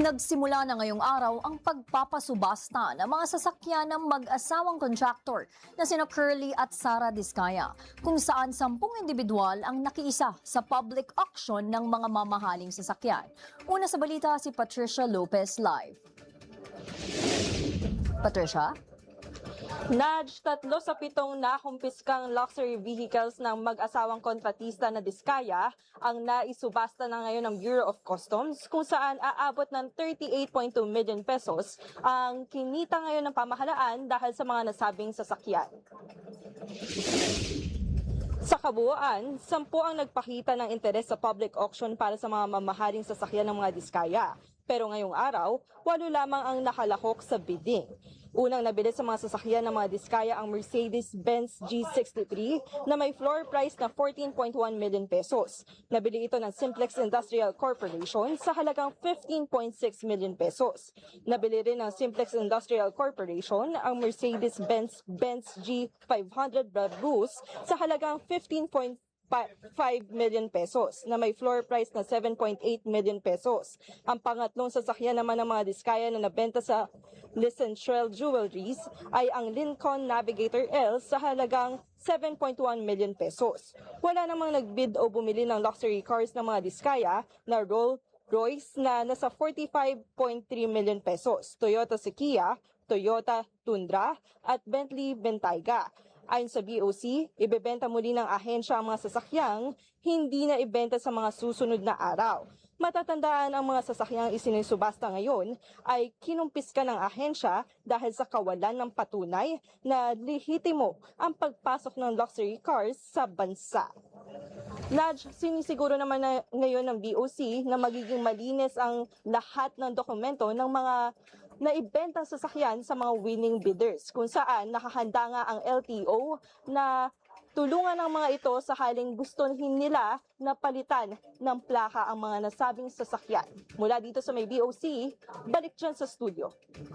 Nagsimula na ngayong araw ang pagpapasubasta ng mga sasakyan ng mag-asawang contractor na sina Curly at Sara Diskaya, kung saan 10 individual ang nakiisa sa public auction ng mga mamahaling sasakyan. Una sa balita si Patricia Lopez live. Patricia? Nudge, 3 sa 7 nakumpiskang luxury vehicles ng mag-asawang kontratista na Diskaya ang naisubasta na ngayon ng Bureau of Customs, kung saan aabot ng 38.2 million pesos ang kinita ngayon ng pamahalaan dahil sa mga nasabing sasakyan. Sa kabuuan, 10 ang nagpakita ng interes sa public auction para sa mga mamahaling sasakyan ng mga Diskaya. Pero ngayong araw, 8 lamang ang nakalahok sa bidding. Unang nabili sa mga sasakyan ng mga Diskaya ang Mercedes-Benz G63 na may floor price na 14.1 million pesos. Nabili ito ng Simplex Industrial Corporation sa halagang 15.6 million pesos. Nabili rin ng Simplex Industrial Corporation ang Mercedes-Benz G500 Brabus sa halagang 15.5 million pesos na may floor price na 7.8 million pesos. Ang pangatlong sasakyan naman ng mga Diskaya na nabenta sa Licentrel Jewelries ay ang Lincoln Navigator L sa halagang 7.1 million pesos. Wala namang nagbid o bumili ng luxury cars ng mga Diskaya na Rolls-Royce na nasa 45.3 million pesos, Toyota Sequoia, Toyota Tundra at Bentley Bentayga. Ayon sa BOC, ibebenta muli ng ahensya ang mga sasakyang hindi na ibenta sa mga susunod na araw. Matatandaan ang mga sasakyang isinisubasta ngayon ay kinumpiska ng ahensya dahil sa kawalan ng patunay na lehitimo ang pagpasok ng luxury cars sa bansa. Nudge, sinisiguro naman na ngayon ng BOC na magiging malinis ang lahat ng dokumento ng mga naibentang sasakyan sa mga winning bidders, kung saan nakahanda nga ang LTO na tulungan ng mga ito sakaling gustuhin nila na palitan ng plaka ang mga nasabing sasakyan. Mula dito sa may BOC, balik dyan sa studio.